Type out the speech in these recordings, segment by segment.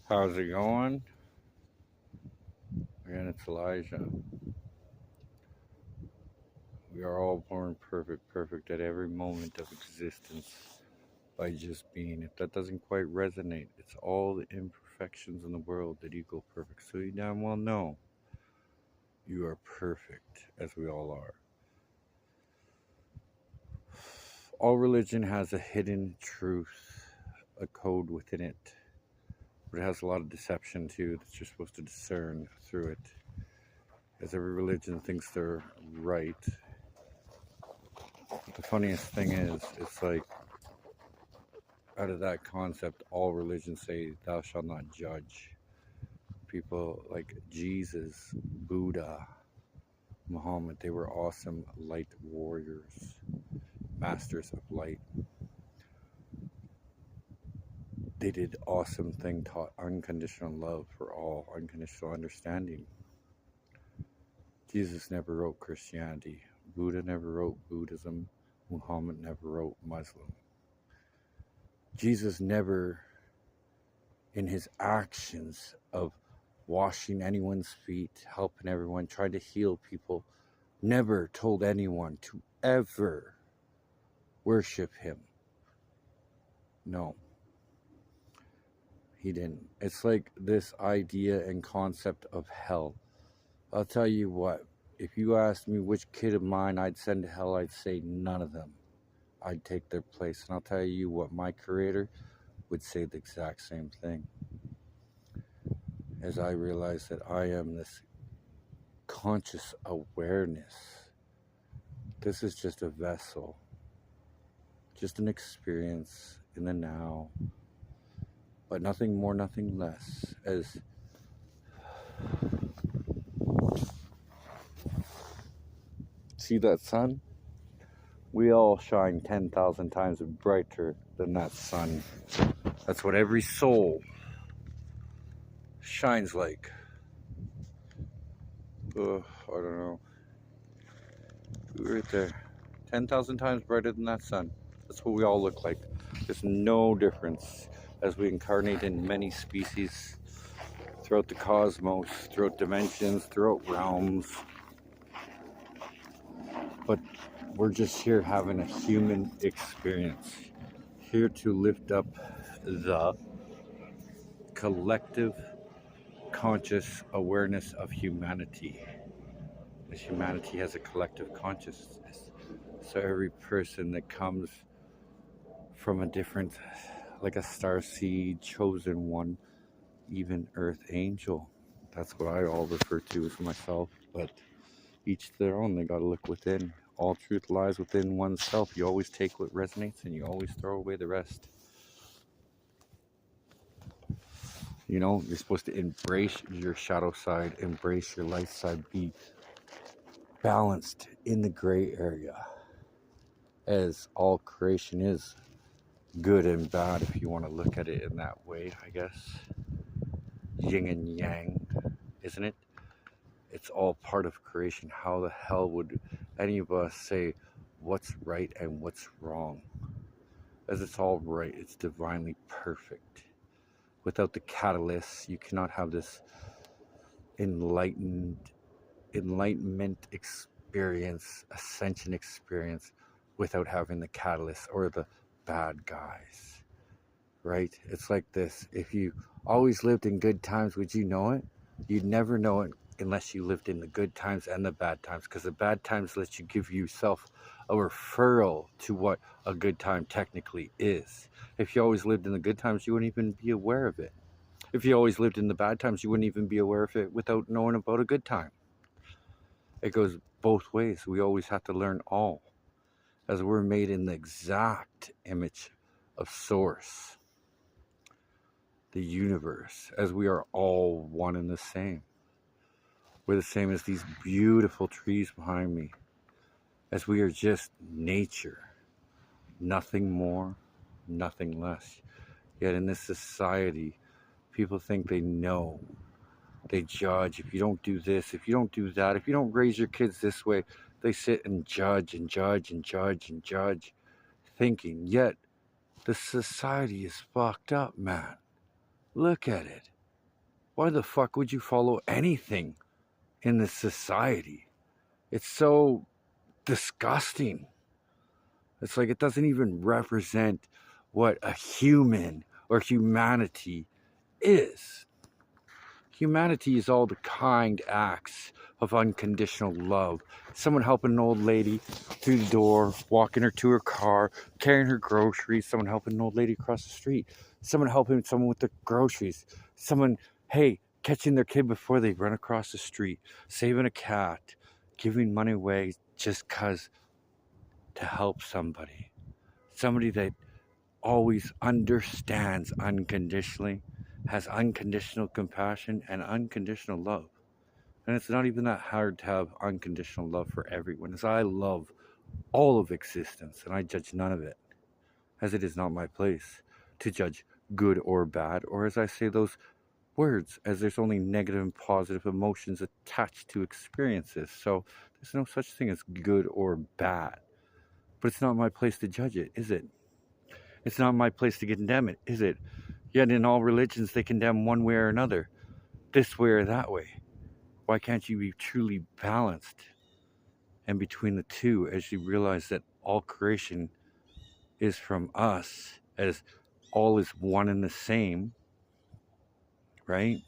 How's it going? Again, it's Elijah. We are all born perfect at every moment of existence by just being. If that doesn't quite resonate, it's all the imperfections in the world that equal perfect. So you damn well know you are perfect, as we all are. All religion has a hidden truth, a code within it, but it has a lot of deception too that you're supposed to discern through it. As every religion thinks they're right. The funniest thing is, it's like out of that concept, all religions say, "Thou shalt not judge." People like Jesus, Buddha, Muhammad, they were awesome light warriors, masters of light. They did awesome thing, taught unconditional love for all, unconditional understanding. Jesus never wrote Christianity. Buddha never wrote Buddhism. Muhammad never wrote Muslim. Jesus never, in his actions of washing anyone's feet, helping everyone, trying to heal people, never told anyone to ever worship him. No, he didn't. It's like this idea and concept of hell. I'll tell you what, if you asked me which kid of mine I'd send to hell, I'd say none of them. I'd take their place. And I'll tell you what, my creator would say the exact same thing. As I realize that I am this conscious awareness. This is just a vessel, just an experience in the now, but nothing more, nothing less. As see that sun? We all shine 10,000 times brighter than that sun. That's what every soul shines like. I don't know. Right there. 10,000 times brighter than that sun. That's what we all look like. There's no difference as we incarnate in many species throughout the cosmos, throughout dimensions, throughout realms. But we're just here having a human experience. Here to lift up the collective conscious awareness of humanity. As humanity has a collective consciousness. So every person that comes from a different, like a star seed, chosen one, even earth angel. That's what I all refer to as myself, but each to their own. They gotta look within. All truth lies within oneself. You always take what resonates and you always throw away the rest. You know, you're supposed to embrace your shadow side, embrace your light side, be balanced in the gray area, as all creation is good and bad, if you want to look at it in that way, I guess. Yin and yang, isn't it? It's all part of creation. How the hell would any of us say what's right and what's wrong? As it's all right, it's divinely perfect. Without the catalyst, you cannot have this enlightenment experience, ascension experience, without having the catalyst or the bad guys, right? It's like this. If you always lived in good times, would you know it? You'd never know it unless you lived in the good times and the bad times, because the bad times let you give yourself a referral to what a good time technically is. If you always lived in the good times, you wouldn't even be aware of it. If you always lived in the bad times, you wouldn't even be aware of it without knowing about a good time. It goes both ways. We always have to learn all, as we're made in the exact image of Source, the universe, as we are all one and the same. We're the same as these beautiful trees behind me, as we are just nature, nothing more, nothing less. Yet in this society, people think they know. They judge. If you don't do this, if you don't do that, if you don't raise your kids this way, they sit and judge and judge and judge and judge, thinking. Yet the society is fucked up, man. Look at it. Why the fuck would you follow anything in this society? It's so disgusting. It's like it doesn't even represent what a human or humanity is. Humanity is all the kind acts of unconditional love. Someone helping an old lady through the door, walking her to her car, carrying her groceries, someone helping an old lady across the street, someone helping someone with the groceries, someone, hey, catching their kid before they run across the street, saving a cat, giving money away just because to help somebody. Somebody that always understands unconditionally, has unconditional compassion and unconditional love. And it's not even that hard to have unconditional love for everyone, as I love all of existence and I judge none of it, as it is not my place to judge good or bad, or as I say those words, as there's only negative and positive emotions attached to experiences. So there's no such thing as good or bad. But it's not my place to judge it, is it? It's not my place to condemn it, is it? Yet in all religions, they condemn one way or another, this way or that way. Why can't you be truly balanced and between the two as you realize that all creation is from us, as all is one and the same, right?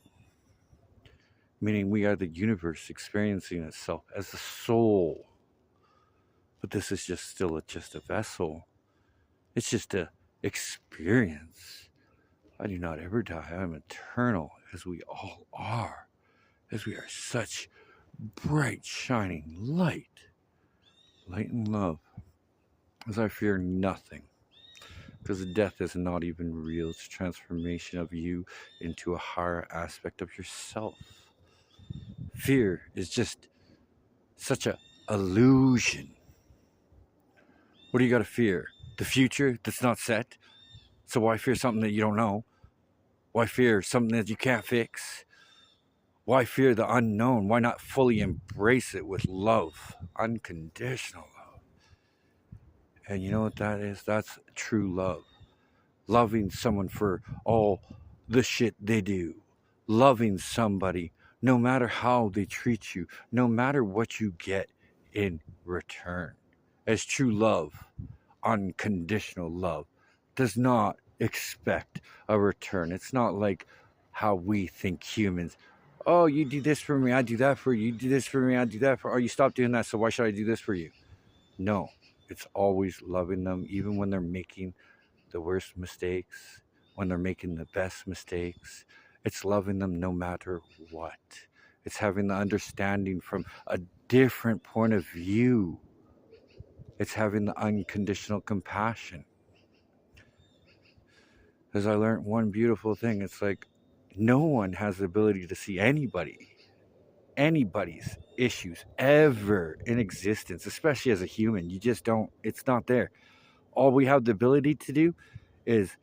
Meaning we are the universe experiencing itself as the soul. But this is just still just a vessel. It's just a experience. I do not ever die. I am eternal, as we all are, as we are such bright, shining light and love, as I fear nothing, because death is not even real. It's a transformation of you into a higher aspect of yourself. Fear is just such a illusion. What do you got to fear? The future that's not set? So why fear something that you don't know? Why fear something that you can't fix? Why fear the unknown? Why not fully embrace it with love? Unconditional love. And you know what that is? That's true love. Loving someone for all the shit they do. Loving somebody no matter how they treat you, no matter what you get in return. As true love, unconditional love, does not expect a return. It's not like how we think humans. Oh, you do this for me, I do that for you. You do this for me, I do that for you. Oh, you stop doing that, so why should I do this for you? No, it's always loving them, even when they're making the worst mistakes, when they're making the best mistakes. It's loving them no matter what. It's having the understanding from a different point of view. It's having the unconditional compassion. As I learned one beautiful thing, it's like no one has the ability to see anybody's issues ever in existence, especially as a human. You just don't, it's not there. All we have the ability to do is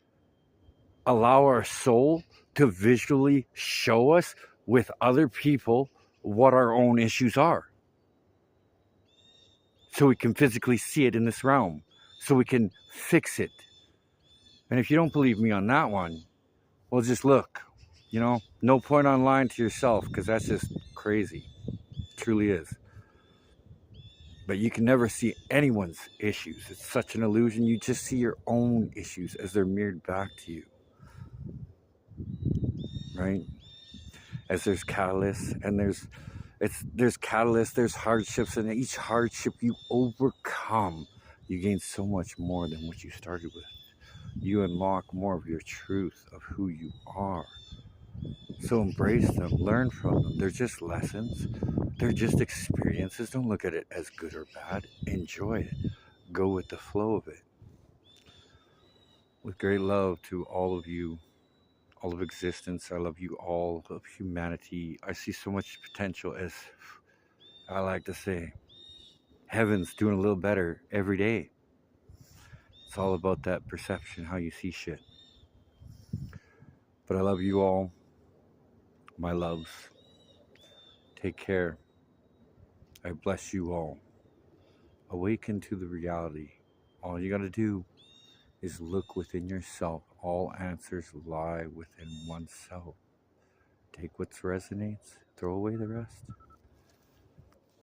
allow our soul to visually show us with other people what our own issues are. So we can physically see it in this realm. So we can fix it. And if you don't believe me on that one, well, just look. You know, no point on lying to yourself, because that's just crazy. It truly is. But you can never see anyone's issues. It's such an illusion. You just see your own issues as they're mirrored back to you. Right? As there's catalysts, and there's catalysts, there's hardships, and each hardship you overcome, you gain so much more than what you started with. You unlock more of your truth of who you are. So embrace them, learn from them. They're just lessons. They're just experiences. Don't look at it as good or bad. Enjoy it. Go with the flow of it. With great love to all of you, all of existence. I love you all of humanity. I see so much potential, as I like to say. Heaven's doing a little better every day. It's all about that perception, how you see shit. But I love you all. My loves. Take care. I bless you all. Awaken to the reality. All you got to do is look within yourself. All answers lie within oneself. Take what resonates, throw away the rest.